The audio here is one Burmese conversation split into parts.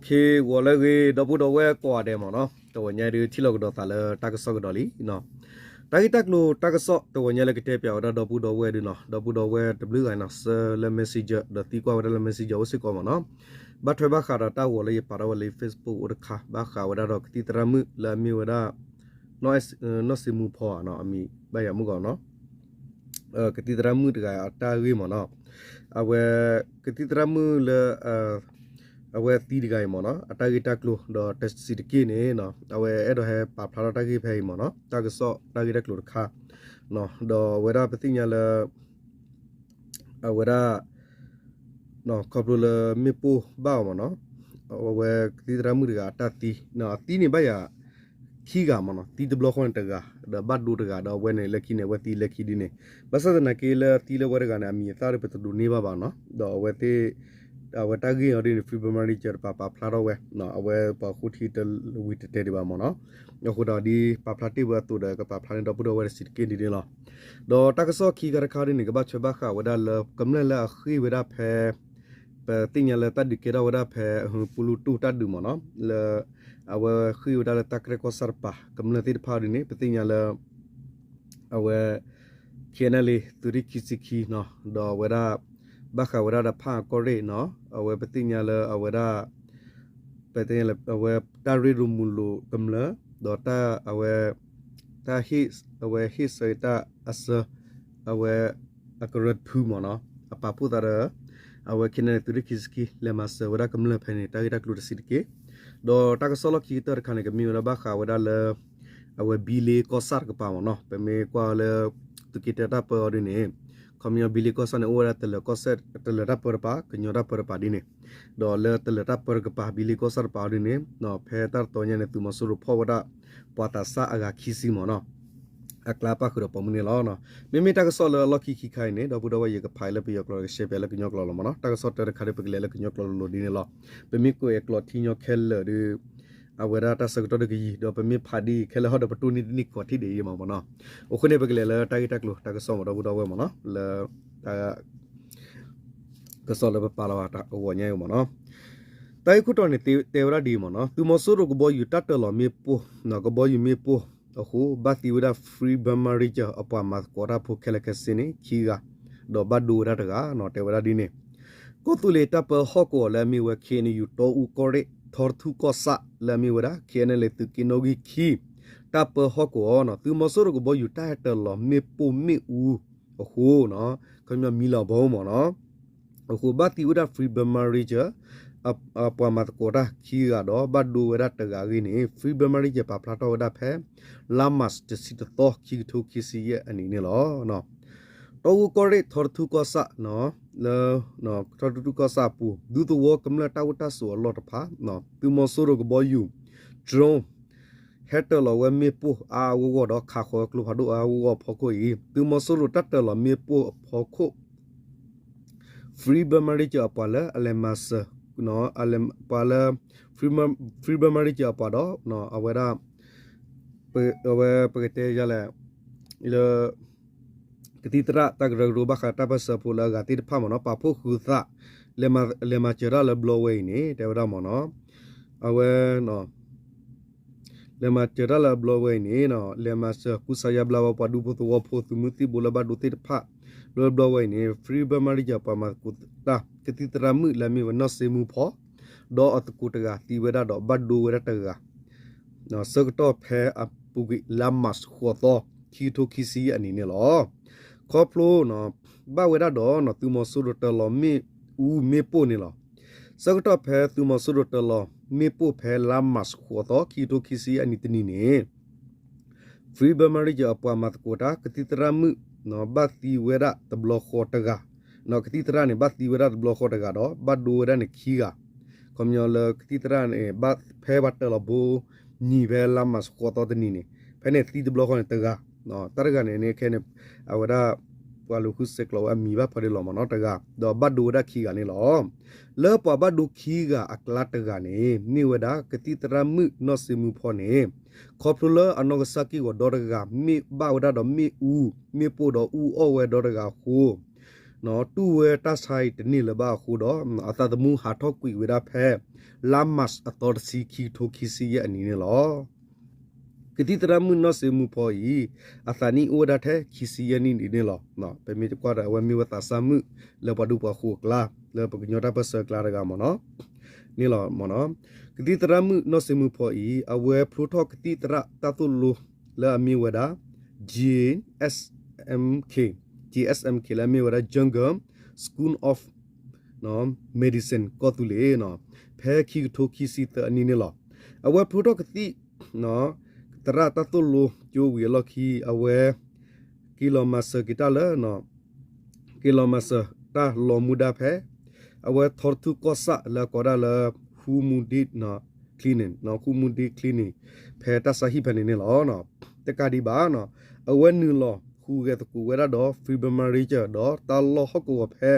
เควัวเลยดับบูดเอาไว้กว่าเดมเนาะตัวเนี้ยดูที่เราก็ดอตาเลยตากระสอบดอลีเนาะตากิตักลูตากระสอบตัวเนี้ยเลยก็เทปเอาดับบูดเอาไว้ดูเนาะดับบูดเอาไว้ดับลูไงเนาะเซเลเมสเซจดับตีกว่าดับเมสเซจเอาสิกว่าเนาะบัตรบ้าขาดตาวัวเลยปาราวัวเลยเฟซบุ๊กอุดขาบ้าขาวัดดอกที่ตรามือและมีวัดน้อยน้อยสิมูพอเนาะมีใบยามุกเนาะกติตรามือตกายตาวิมเนาะเอาไว้กติตรามือเลยเอาไว้ตีดีกันมั้งเนาะตากิตักลูดอเทสซิตกินเนาะเอาไว้เอ็ดให้ปาพลาตากิเพย์มั้งเนาะตากระสอบตากิตักลูค่าเนาะดอเวลาปฏิญญาเลยเอาเวลาเนาะขอบคุณเลยไม่ปูบ้ามั้งเนาะเอาไว้ตีตรามือตกายตาตีเนาะตีนี่ใบยาขี้กามันเนาะตีตบล็อกคนตกาดอบัดดูตกาดอเว้นเนี่ยเล็กขี้เนี่ยเว้ตีเล็กขี้ดีเนี่ยภาษาตะนักเกลตีเลวเวรกันเนี่ยมีตาริปตุดูนี่บ้าเนาะดอเวตีเอาไว้ตากี้เอาดิฟิบมาริเจอร์ปาพลาโรเวเนาะเอาไว้ปาคุทีเตลวิตเตดีบ้ามันเนาะเอาคุดาดีปาพลาติวัตัวเด็กปาพลานี่ดอบุดเอาไว้สิทธิ์กินดีเนาะดอตากสอขี้กระคาดินี่ก็บ้าช่วยบ้าข้าวเวลาเลิกกำเนิดละขี้เวลาแพ้เปิดติ้งยันละตัดดิเกล้าเวลาแพ้ปูลูตูตัดดูมันเนาะละเอาไว้ขี้เวลาละตักเรก็สารปะกำเนิดที่พาดินี่เปิดติ้งยันละเอาไว้เขียนอะไรตุริคิสิกีเนาะดอเวลาบ้าข้าวเวลาผ้าก็เรเนาะเอาไว้เปิดติ้งยันละเอาเวลาเปิดติ้งยันละเอาไว้ตาริรุมุลูกำเนิดดอตาเอาไว้ตาฮิสเอาไว้ฮิสใส่ตาอัสเอาไว้อักรดพูมันเนาะปาพูดอะไรเอาไว้คิดในตุริคิสกีเลมาสเวลากำเนิดภายในตากิตักลูดสิทธิ์กิดอตากสลอกีเตอร์คันก็มีระบ้าข่าวเวลาเลยเอาไว้บิลีก็สาร์กป่าวเนาะเป็นเมื่อกว่าเลยตุกิเตอร์รับเปอร์ดิเนี่ยเขามีบิลีก็สารในโอเวอร์ตเลยก็เสร็จตเลยรับเปอร์ป่ะกันยอรับเปอร์ป่ะดิเนี่ยดอเลยตเลยรับเปอร์กับป่ะบิลีก็สาร์ป่าวดิเนี่ยเนาะเพตาร์ตัวเนี่ยตุมาสุรุพ่อว่าปาตาสะอากาคิซิมเนาะอักลาปะคือปมุนีล้อเนาะไม่ตากสลล็อกขี้ใครเนี่ยดอบุดเอาไว้ยังกับไพ่แล้วไปยกล้อเชฟแล้วก็ยกล้อมาเนาะตากสเตอร์คาร์ดไปเลยแล้วก็ยกล้อโลดิเนี่ยล้อเป็นมีกูเอกล้อที่ยกเคลเลอร์ดูเอาเวลาตัดสกัดตัวกี่ดอกเป็นมีพาดีแค่ละหัวดอกประตูนี่กว่าที่เดียมาบ่เนาะโอเคเนี่ยไปกันเลยตากิตักลูตากสอมดอกบุดเอาไว้มาเนาะแล้วตากสอเลยไปปาลาวตาหัวใหญ่มาเนาะตาอีกคนนี่เตวราดีมาเนาะตัวมอสูรุกบอยอยู่ตัดตลอดมีปูเนาะก็บอยอยู่มีปูโอ้โหบัตรวิดาฟรีบัมมาริจอปามาโคราพูเคลเคสินีขี้กาดอกบัตรดูรัตกาเนาะเตวราดีเนี่ยก็ตุเลตับฮอกโกแล้วมีเวเคนี่อยู่โตอุกอริทอร์ทุก็สะแล้วมีเวลาเขียนเลยตุกินโนกิขี้ตับฮอกโกเนาะตัวมอสูรุกบอยอยู่ใต้ตลอดมีปูมีอูโอ้โหเนาะเขามีลาบอมเนาะโอ้โหบัตรวิดาฟรีบัมมาริจปามาโคราขี้กาดอกบัตรดูรัตกากินี่ฟรีบัมมาริจปาพลาโตดับแพ้ลามัสจะสิทธิ์ต่อขี้ทุกขี้เสียอันนี้เนี่ยหรอเนาะตัวก็เรียกทอร์ทุก็สะเนาะแล้วเนาะทอร์ทุก็สะปูดูตัวกำลังตาวตาสวนหลอดผ้าเนาะตัวมอสุรก็บอยอยู่ตรงเฮตเราเวมีปูวัวดอกขาขอกลุพาดูวัวพอคุยตัวมอสุรตัดเรามีปูพอคุฟรีบัมมาริจอปาละอะไรมาสเนาะอะไรปาละฟรีบัมมาริจอปาดอเนาะเอาไว้ได้เอาไว้ปกติจะแหละเลยกติตระตักรูบักตาบัสพูลกติดพามเนาะปาพูคุตะเลมาเจราเลบลเวนี่เดี๋ยวเราเนาะเอาไว้เนาะเลมาเจราเลบลเวนี่เนาะเลมาเสกุสยาบลาวปาดูปุตวะพูตุมุติบุลบาดูติดพาเลบลเวนี่ฟรีบัมาริจาปามาคุตะกติตระมือเลมีวันนอเซมูพอดออัตกุตกาตีเวดาดอบัดดูเวดาตกาเนาะสกตอแพ้อปุกิลามัสขวตอคีโทคิซีอันนี้เนี่ยหรอคอพลูเนาะบ้าเวดาดอเนาะตุมอสุรตลอมีมีปูนี่หรอสกตอแพ้ตุมอสุรตลอมีปูแพ้ลามัสขวตอคีโทคิซีอันนี้ตนี่เนี่ยฟรีบัมมาริจอปามาตโกตากติตรามือเนาะบัติเวดาตบลอคอตกาเนาะกติตราเนี่ยบัติเวดาตบลอคอตกาดอบัดดูเวดาเนี่ยขี้กาคอมยอลกติตราเนี่ยบัดแพ้บัตตลอบูนี่เวลามาสขวตอตนี่เนี่ยแพ้เนี่ยติดบลอคอเนี่ยตกาเนาะตระกันเนี่ยแค่เนี่ยเอาเวลาว่าลูกคุสเกลว่ามีบ้าพอดีหล่อมาเนาะตกาดอบัดดูได้ขี้กันนี่หรอเลิกปะบัดดูขี้กะอักลัดตกาเนี่ยนี่เวดากติตรามือนอสิมือพอเนี่ยขอบทุลอนอกสักิวดอตกามีบ้าเวดาดอมีมีปูดอโอเวดอตกาโค နော်တူဝဲတဆိုင်တနိလဘခုတော့အတတမှုဟာထောက်ကွေဝရဖဲလာမတ်အတော်စီခီထိုခီစီရဲ့အနေနဲ့လောကတိတရမှုနော်စေမှုပေါ်ဤအသနီအိုဒတ်တဲ့ခီစီယနီနေလောနော်ပေမီကွာရဝမီဝတာဆာမှုလေပဒူပခုကလာလေပကညောတာပစကလာရကမနော်နေလောမနော်ကတိတရမှုနော်စေမှုပေါ်ဤအဝဲပရိုတော့ကတိတရတတုလူလာမီဝဒါ GSMK လာမီဝဒါ Jungle School of နော် Medicine ကိုတူလေနော်ဖဲခီထိုခီစီတအနီနေလောအဝဲပရိုတော့ကတိနော်တရတတုလူကျိုးဝီလော်ခီအဝဲကီလိုမတ်ကီတာလဲနော်ကီလိုမတ်တာလောမူဒါဖဲအဝဲထော်တူကောဆာလာကောဒါလာဟူမူဒီနော်คลีนิงနော်ဟူမူဒီคลีนิงဖဲတဆာဟိဖနေနေလောနော်တကဒီဘာနော်အဝဲနူလောဟူကဲတကူဝဲတော့ဖီဘမာရီချာတော့တာလောဟကောဖဲ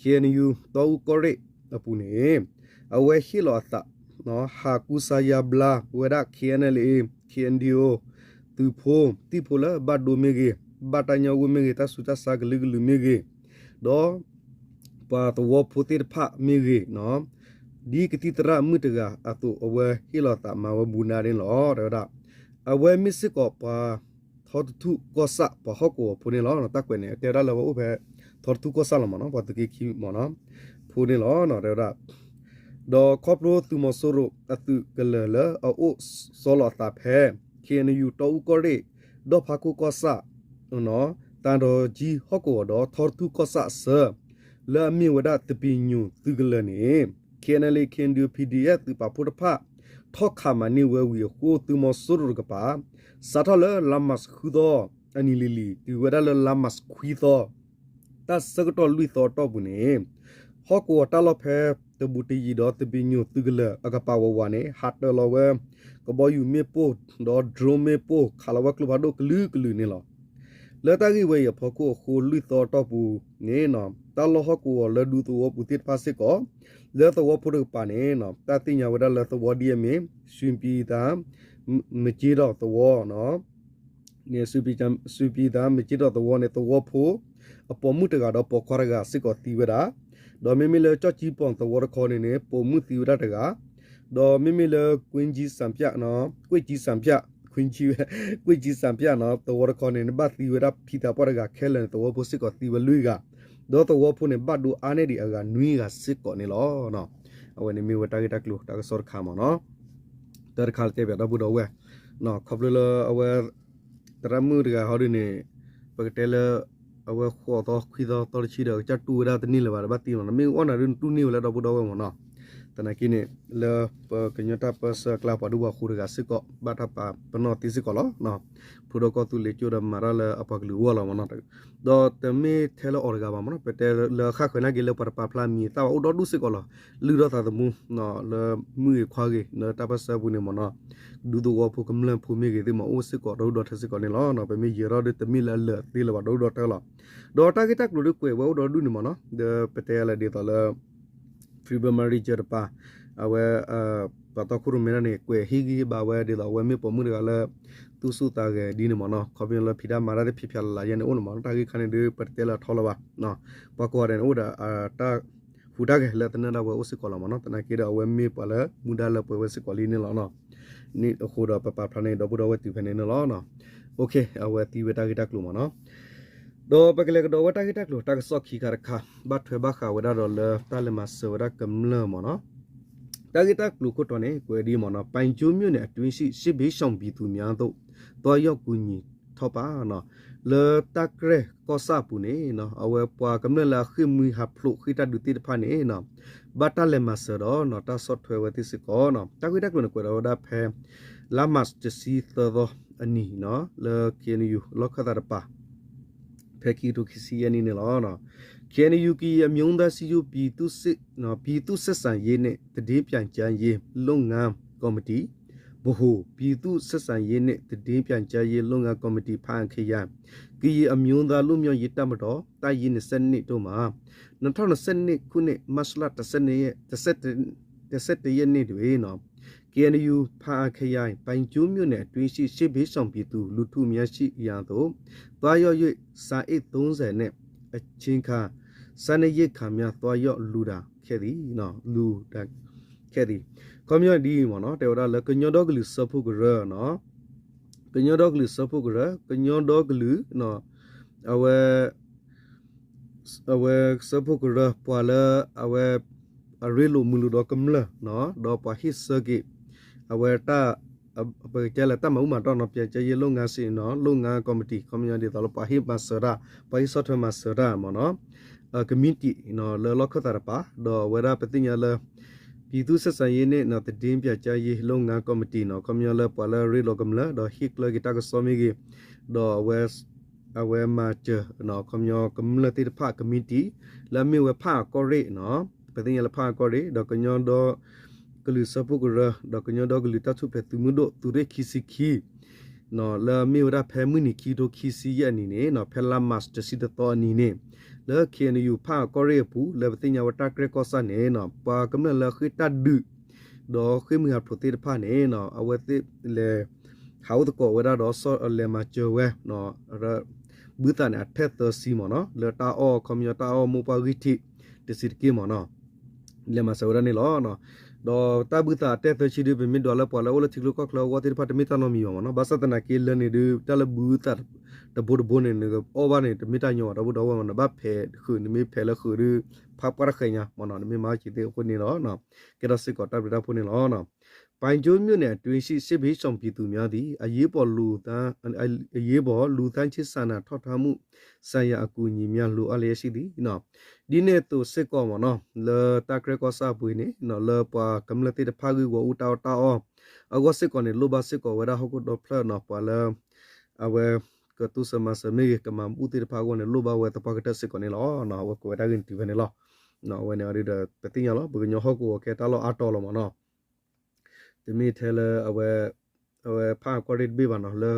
KNUတော့ကိုရီအပူနေအဝဲဟီလောတာနော်ဟာကူဆာယာဘလာဝဲဒါ KNLA KNDO သူဖိုတီဖိုလာဘတ်ဒိုမေဂေဘတ်တညာဝမေဂေတဆူတဆာဂလီဂလူမေဂေတော့ပါတော့ဖိုတိဖာမေဂေနော်ဒီကတိတရမှုတကအတူအဝဲဟီလောတာမဝဘူနာရင်လောတော့အဝဲမစ်စကောပါထော်တူကောဆာပဟကောဖုန်လောနော်တက်ကွနေတဲရလောဘဲထော်တူကောဆာလမနော်ပတ်တိခီမနော်ဖုန်လောနော်တော့တော့ခေါပရိုသူမဆိုရိုအတူကလလအိုဆောလတာဖဲ KNU တော့ကိုရီတော့ဖာကူကောဆာနော်တန်တော်ကြီးဟော့ကောတော့ထော်တူကောဆာဆာလာမီဝဒတပီညူသူကလနေ KNLA KNDO PDF သူပါဖုတဖထောက်ခါမနီဝဲဝီကိုသူမဆိုရိုကပါစာထလလမတ်ခုတော့အနီလီလီသူဝဒလလမတ်ခွီတော့တတ်စကတော့လူတော့တော့ဘူးနေဟော့ကောတလဖဲတဘူတီရီတော့တပီညူသူကလအကပါဝဝနေဟတ်တော်လဝဲကဘောယူမေပိုတော့ဒရိုမေပိုခါလဝကလဘဒိုကလူကလူနေလောလဲတာကြီးဝဲရဖကိုခိုလူတော်တော့ဘူးနေနော်တလဟကိုလဲဒူတော့ပူတိဖာစစ်ကောလဲတော့ဖုရပါနေနော်တတိညာဝဒလဲတော့ဒီယမေရှင်ပီတာမကြည့်တော့တော့နော်နေစုပီတာမကြည့်တော့တော့နေတော့ဖို့အပေါ်မှုတကတော့ပေါ်ခေါ်ရကစစ်ကောတီဝဒါတော့မိမိလေကြော့ကြီးပေါန်တော့ခေါ်နေနေပုံမှုတီဝဒါတကတော့မိမိလေကွင်းကြီးစံပြနော်ကွစ်ကြီးစံပြခွင်းကြီးကွစ်ကြီးစံပြနော်တော့ခေါ်နေဘတ်တီဝဒါဖီတာပေါ်ကခဲလန်တော့ဖို့စစ်ကောတီဝလူကတော့ဖို့နေဘတ်ဒူအာနေဒီအကနွီကစစ်ကောနေလောနော်အဝနေမီဝတာကတကလူတာကစောခါမနော်တရခါတဲ့ပြတော့ဘူးတော့ဝဲနော်ခပ်လအဝဲတရမှုတကဟောဒီနေပကတဲလအဝဲခေါ်တော့ခွီတော့တော်ချီတော့ချတူရတဲ့နိလဘာဘတ်တီနော်မေဝနာရတူနိဝလာတော့ဘူးတော့ဝဲမနော်တနကိနေလေကညတာပစကလာပဒူဘခုရကစစ်ကောဘတ်ပါပနောတိစစ်ကောလောနော်ဖူတော့ကတူလေချိုရမာရလအပကလူဝလာမနော်တော့တမေထဲလောအော်ရကပါမနော်ပတဲလခခွနာဂီလပပပလာမီတာအိုတော့ဒုစစ်ကောလောလူတော့တာတမှုနော်လမှုခွာကြီးနော်တပစဘူးနေမနော်ဒူဒူဝဖုကမလဖုမေကြီးဒီမအိုစစ်ကောတော့ထစစ်ကောနေလောနော်ပမေရရတဲ့တမီလလတီလဘတော့တဲလောတော့တာဂီတက်လူကွေဝတော့ဒူနေမနော်ဒပတဲလဒီတော့လFebruary ကြပါအဝဲပတ်တော့ခုရမနေကွယ်ဟီဂီဘာဝဲဒီတော့ဝဲမေပေါ်မှုတွေကလည်းသူစုတာကဒီနမနော်ခေါပင်လဖိဒါမာရတဲ့ဖြစ်ဖြလာရနေဦးနမတာကြီးခနဲ့ဒီပတ်တဲလာထောလပါနော်ပကောရန်ဦးဒါတာဖူဒါကလည်းတနတော့ဝဲဥစကောလမနော်တနကေတော့ဝဲမေပလာမူဒါလပွဲဝဲစကောလီနေလောနော်နိအခုတော့ပပဖနေတော့ဘူးတော့ဝဲတီဖနေလောနော်โอเคအဝဲတီဝဲတာကြီးတက်လို့မနော်တော့ပကလေကတော့ဝတာဂီတက်လို့တာကစော့ခီခါခါဘတ်ထွေဘခါဝဒါတော့လေတာလမဆဝဒါကမ္လမနော်တာဂီတက်လို့ကိုတော့နေကွယ်ဒီမနော်ပိုင်ကျိုးမြို့နယ်အတွင်းရှိစစ်ဘေးရှောင်ပြည်သူများတို့တော့ရောက်ကူညီထောက်ပါနော်လေတက်ရဲကောစာပူနေနော်အဝဲပွားကမ္လလာခိမီဟပ်လို့ခိတဒူတိဖာနေနော်ဘတ်တာလမဆတော့နော်တာဆော့ထွေဝတိစကောနော်တာဂီတက်လို့ကွယ်တော့ဒါဖဲလာမတ်တစီသောအနီနော်လေကင်းယူလောက်ခတာပါဖဲကီတိုခီစီယနီနေလောနော် KNU ကီအမြုံသားစီယူပီတုစစ်နော်ပီတုဆက်ဆံရေးနဲ့တည်ပြန်ကြရေးလုပ်ငန်းကော်မတီဘဟုပီတုဆက်ဆံရေးနဲ့တည်ပြန်ကြရေးလုပ်ငန်းကော်မတီဖန်ခရကီအမြုံသားလူမျိုးရေးတမတော်တိုင်ရင်စနစ်တို့မှာ2020ခုနှစ်မတ်လ10ရက်နေ့တွေနော်KNU ဖာခရိုင်ပိုင်ကျိုးမြို့နယ်အတွင်းရှိရှေ့ဘေးဆောင်ပြည်သူလူထုများရှိရာသို့သွားရောက်၍စာအိတ်30နဲ့အချင်းခါ Sana ye kamya to yo luda kedi no lu da kedi community mo no te ora la kanyo dog lu sapu gra no kanyo dog lu sapu gra kanyo dog lu no awe sapu gra pala awe arelo mulu do kamla no do pa hisagi awe ta apa jala ta mau ma to no pya che ye lo nga si no lo nga committee community to lo pa hi masara pa hi sotha masara mo no community no lo lo khata pa do wera patinya la pi tu sa sa ye ne no te din pya cha ye lo nga committee no community la pa la re lo kamla do hik la gita ko so mi gi do west awe ma che no community kamla ti pa committee la mi we pa ko re no patinya la pa ko re do kanyo do kelu sapu gura do kanyo do kelu ta thu pe tu mu do tu re khisi khi no la mi ora phe mu ni khi do khisi ya ni ne no phe la master si to ni ne la khe ni yu pha ko re pu la patinya wata kre ko sa ne no pa kam la khi ta du do khi mi ha prote pha ne no awate le how to ko wada do so le ma che we no ra bu ta ne athe to si mo no le ta o community ta o mu pa gi thi de sir ki mo no le ma sa wada ni lo no do ta bu ta te to chi de mi dollar pa la o la thi lo ko klo wa ti pa te mi ta no mi mo no ba sa ta na ke le ni de ta la bu ta the board bone ne over ne mi ta nyo da bu do wa no ba phe khu ni mi phe la khu ru pha pa ra khanya mo no mi ma chi te khu ni lo no ke da sit ko ta bi da phu ni lo no ပိုင်ကျိုးမြို့နယ်တွင်ရှိစစ်ဘေးဆောင်ပြည်သူများသည်အရေးပေါ်လူသားအရေးပေါ်လူသားချစ်ဆန္ဒထောက်ထားမှုဆိုင်ရာအကူအညီများလိုအပ်လျက်ရှိသည်နော်ဒီနေ့သူစစ်ကောမနော်လေတကရကောစာပွေနေနော်လေပွာကမ္လတိတဖာဂူဝူတာတာအောအကောစစ်ကောနေလိုပါစစ်ကောဝရဟုတ်ကောဖလနော်ပွာလေအဝဲကတုစမစမေကမမ်ဦးတိတဖာကောနေလိုပါဝဲတပကတစစ်ကောနေလောနော်ဝကောဒါကင်တီဗနေလောနော်ဝဲနေရတဲ့ပတိညာလောဘကညဟုတ်ကောကဲတာလောအတော်လောမနော်တမီထဲလအဝဲဖာကောရစ်ဘေဘာနော်လေ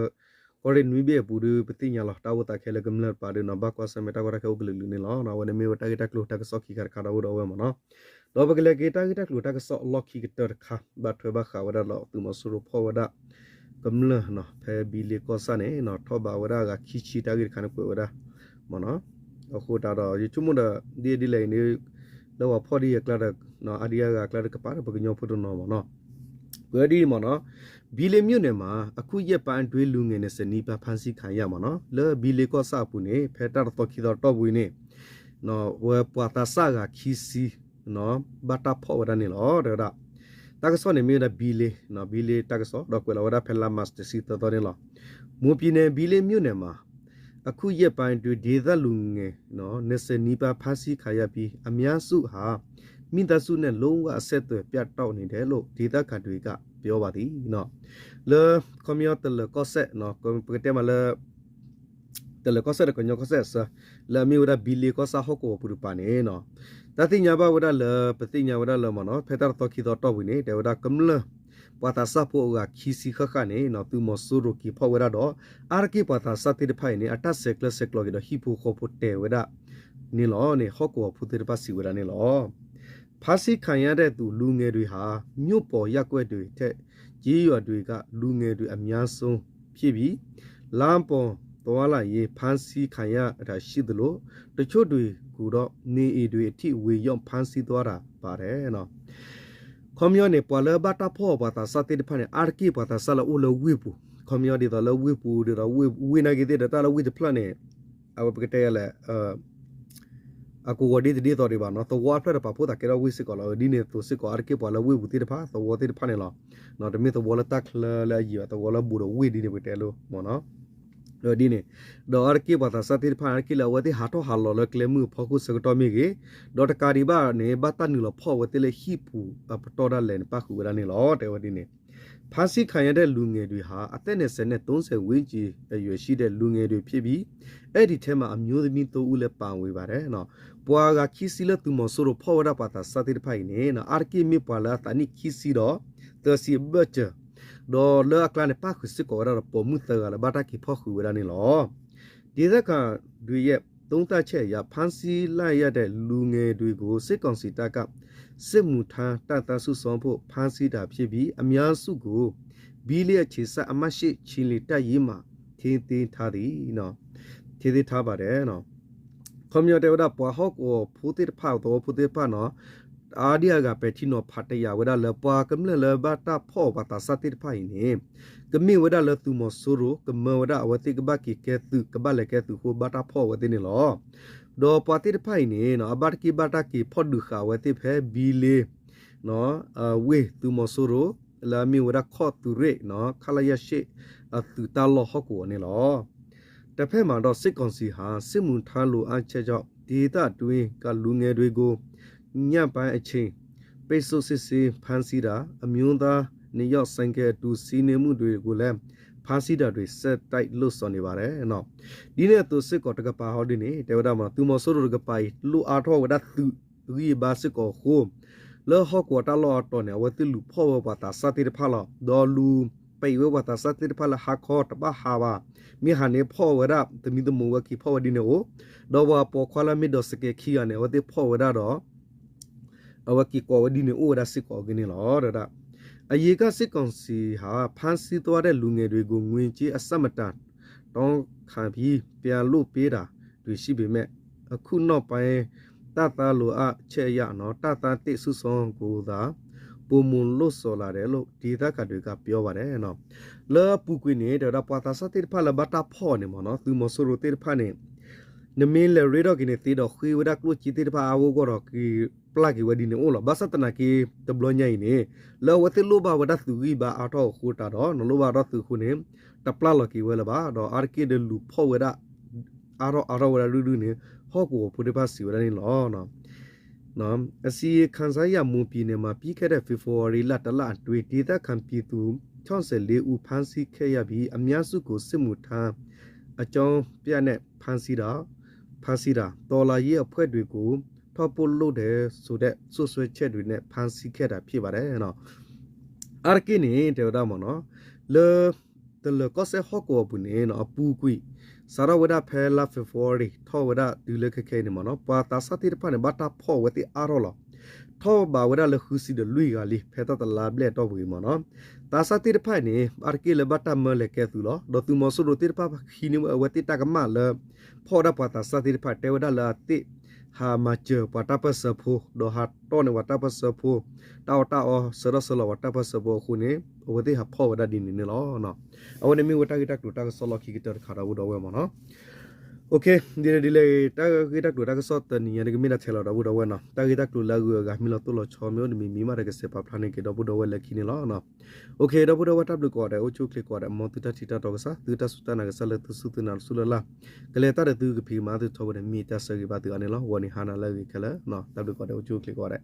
ကောရစ်နွီဘေပူဒပတိညာလောတာဝတာခဲလကမလပါဒနော်ဘကွာစမတာကောရခဲဥကလူနေလောနော်ဝနေမေဝတာဂတာကလူတာကစောခိခါခါတော့ဝဲမနော်တော့ဘကလေဂတာကလူတာကစောလောခိကတခါဘတ်ထွေဘခါဝဒလောသူမဆရဖောဝဒကမလနော်ဖဲဘီလီကောစနေနော်ထောဘဝဒကခိချီတာဂိခါနကွေဝဒမနော်အခုတာတော့ယချုမဒဒီလေနေလောဖောဒီရကလာနော်အဒီယာကကလာကပါဘကညောဖို့တော့နော်မနော်ဝဲဒီမနော်ဘီလီမြို့နယ်မှာအခုရက်ပန်းတွေးလူငယ်နဲ့စနီးပါဖန်စီခံရမှာနော်လေဘီလီကောစပူနေဖဲတာတော့ခီတော့တော့ဘူးနေနော်ဝဲပွာတာဆာကခီစီနော်ဘတာဖောဝဒနေလောတဲ့တာတကစောနေမြို့နယ်ဘီလီနော်ဘီလီတကစောတော့ကွယ်လောဝဒဖဲလာမတ်စစီတော့နေလောမူပြင်းနေဘီလီမြို့နယ်မှာအခုရက်ပိုင်းတွေဒေသလူငယ်နော်နဲ့စနီးပါဖန်စီခံရပြီးအများစုဟာမိသားစုနဲ့လုံးဝအဆက်အသွယ်ပြတ်တောက်နေတယ်လို့ဒေသခံတွေကပြောပါသည်နော်လေကွန်မြူတာလေကောဆက်နော်ကွန်ပကတဲမလေတလေကောဆက်ကညောကောဆက်ဆလာမီဝဒဘီလီကောဆာဟောကိုပူပါနေနော်တတိညာဘဝဒလေပတိညာဝဒလေမနော်ဖေတာတော့ခီတော့တော့ဘူးနေတေဝဒကမလပတာဆာပိုကခီစီခခနေနော်သူမဆူရိုကီဖောဝဒတော့အာရကီပတာဆာတိဖိုင်နေအတဆက်ကလဆက်ကလောကီတော့ဟီပူခိုပိုတေဝဒနေလောနေဟောကိုဖူတေပါစီဝဒနေလောဖာစီခံရတဲ့သူလူငယ်တွေဟာမြို့ပေါ်ရက်ွက်တွေထက်ကြီးရွာတွေကလူငယ်တွေအများဆုံးဖြစ်ပြီးလမ်းပေါ်သွားလာရေးဖန်စီခံရတာရှိသလိုတချို့တွေကတော့နေအီတွေအထိဝေရောက်ဖန်စီသွားတာပါတယ်နော်ကွန်မြူနီပေါ်လဘတာဖောဘာတာစတဲ့ဖာနေအာကီဘာတာဆလာအိုလဝေပူကွန်မြူနီတော့လဝေပူတော့ဝေနာကြီးတဲ့တာလဝေဒပလနဲ့အဝပကတဲ့လေအခုဝဒီဒီတော်ဒီပါနော်တော့ဝါဖလက်ပါဖို့တာကေရဝိစစ်ကောလာဒီနေသူစစ်ကောအာကေပေါ်လာဝေဘူးတိတဖာတော့ဝတိတဖာနေလားနော်တမီတော့ဝလာတက်လာကြီးတော့ဝလာဘူးတော့ဝေဒီနေပဲတဲလို့မောနော်တော့ဒီနေတော့အာကေပါတာစတိတဖာအာကေလာဝတိဟာတော့ဟာလောလကလေမှုဖောက်ခုစကတော်မီကြီးတော့တကာဒီပါနေဘတ်တန်လို့ဖောက်ဝတိလေဟိပူပတော်ဒါလဲပါခုဝရနေလောတဲဝဒီနေဖာစီခံရတဲ့လူငယ်တွေဟာအသက်နဲ့10နဲ့30ဝန်းကျင်အရွယ်ရှိတဲ့လူငယ်တွေဖြစ်ပြီးအဲ့ဒီထဲမှာအမျိုးသမီး3ဦးလည်းပါဝင်ပါတယ်နော်ပွာကခီစီလတူမဆိုရဖောဝရပါတာစတိဖိုင်နေနော်အာကီမီပွာလာတနိခီစီတော့တစီဘတ်ဒေါ်လာကလန်ပါခုစကောရပေါ်မှုတကလာဘာတာကီဖောက်ခုဝရနေလောဒီသက်ကတွေရဲ့သုံးသပ်ချက်အရဖန်စီလိုက်ရတဲ့လူငယ်တွေကိုစစ်ကောင်စီတပ်ကစစ်မှုထမ်းတတ်ဆုဆောင်ဖို့ဖန်စီတာဖြစ်ပြီးအများစုကိုဘီလီယချေဆက်အမရှိချီလီတက်ရေးမှာထင်းထင်းထားသည်နော်ထင်းထင်းထားပါတယ်နော် คอมยอเตวดาปัวฮอกโอผู้ติดผ้าตัวผู้ติดผ้าเนาะอาเดียกาไปที่นอพัทยาเวดาเลปัวกำเลบาตาพ่อบาตาสัติดผ้าอีนี่กมีเวดาเลตุมอสุรุกมเวดาอวติกบากิแกตุกบาเลแกตุโคบาตาพ่อวตินี่หรอดอปาติดผ้าอีนี่เนาะบาตกิบาตากิพอดุขาวติเพบีเลเนาะเวตุมอสุรุลามีเวดาข้อตุเรเนาะคาลายาเชตุตาลอฮอกวนี่หรอแต่เพ่มาดอสิกอนสีหาสิมุนทาลูอันเชจอดีตาด้วยกาลุงเงด้วยกูညပိုင်းအချင်းပိတ်ဆို့စစ်ဆေးဖမ်းဆီးတာအမျိုးသားနေရောက်ဆိုင်ကဲတူစီနေမှုတွေကိုလည်းဖမ်းဆီးတာတွေဆက်တိုက်လွတ်ဆော်နေပါတယ်နော်ဒီနေ့သူစစ်ကောတကပါဟောဒီနေတေဝဒမှာသူမဆိုးရကပိုင်လူအားထောဝဒသူရီဘာစစ်ကောခိုလောဟောကောတလောတော်နေဝတိလူဖောဝပါတာစတိဖလာဒေါ်လူไปเววัตสัตติพลหักคอตบะฮาวามีหันเนพ่อวดาตมีตมูวกีพ่อวดิเนโอดอวาปอควาลามิดอสเกคียเนวติพ่อวดาดอအဝကီကောဝဒီနေအိုဒါစစ်ကောကင်းလောဒဒါအယေကစစ်ကောင်စီဟာဖန်စီသွားတဲ့လူငယ်တွေကိုငွေကြေးအစမတန်တောင်းခံပြီးပြန်လို့ပေးတာတွေရှိပေမဲ့အခုနောက်ပိုင်းတတလိုအချက်ရနော်တတတိဆုဆောင်ကိုသာပုံမလို့ဆော်လာတယ်လို့ဒီသက်ကတွေကပြောပါတယ်နော်လောပူကွေနေတဲ့ပတာစတိဖလာဘတာဖောနေမနော်သူမဆိုရိုတေဖာနေနမင်းလေရေတော့ကိနေတေတော့ခွေဝဒကလို့ချီတေဖာအဝကိုတော့ကီပလကီဝဒီနေအိုလားဘာစတနာကီတဘလညိုင်နေလောဝတိလိုဘာဝဒသူကြီးဘာအထောခိုတာတော့နလိုဘာတော့သူခုနေတပလလကီဝဲလဘာတော့အာကီဒလူဖောဝဒအာရောဝဒလူနေဟောကိုဖူဒီပါစီဝဒနေလောနော်နော်အစီခန်းစားရမူပြည်နေမှာပြီးခဲ့တဲ့ February လတလအတွင်းဒေသခံပြည်သူ64ဦးဖမ်းဆီးခဲ့ရပြီးအများစုကိုစစ်မှုထမ်းအကြောင်းပြနဲ့ဖမ်းဆီးတာတော်လာရေးအဖွဲ့တွေကိုထောက်ပို့လို့တဲ့ဆိုတဲ့ဆွဆွဲချက်တွေနဲ့ဖမ်းဆီးခဲ့တာဖြစ်ပါတယ်နော်အာကိနေတေဝဒမနော်လေတလကောဆေဟောကောပုနေနော်အပူကွီစာရဝဒဖဲလာဖေဖော်ရီထောဝဒဒီလခခဲနေမနော်ပါတာစတိဖာနေဘတာဖောဝတိအာရောလထောဘာဝဒလခုစီဒလူကလီဖဲတတလာဘလက်တော့ဘူးမနော်တာစတိဖာနေအာကိလဘတာမလကဲသူလောဒတူမဆူရတိဖာခီနီဝတိတကမလဖောဒပါတာစတိဖာတေဝဒလာတိဟာမချပတာပစဖိုဒဟာတောနေဝတာပစဖိုတောက်တောဆရဆလဝတာပစဖိုခုနေဝတိဟာဖောဝဒဒီနေလောနော်အဝနေမီဝတာဂီတက်တူတာဆလခီဂီတာခါရဝဒဝဲမနော်โอเคဒီလေတာဂီတက်တူတာဆော့တနီယနေကမီနာထဲလောဒဝဒဝဲနော်တာဂီတက်တူလာဂူကမီလောတူလောချောမျိုးနေမီမာရကစေပပလာနေကေဒဝဒဝဲလက်ခီနေလောနော်โอเคဒဝဒဝတပ်လူကောတဲ့အိုချိုကလစ်ကောတဲ့မောတူတာတီတာတော့ကစားတူတာစတနာကဆလတူစုတနာဆူလလာကလေတာတဲ့သူကဖီမာသူထောတဲ့မီတာဆဂီပါတူအနေလောဝနီဟာနာလက်ကြီးခလဲနော်တပ်လူကောတဲ့အိုချိုကလစ်ကောတဲ့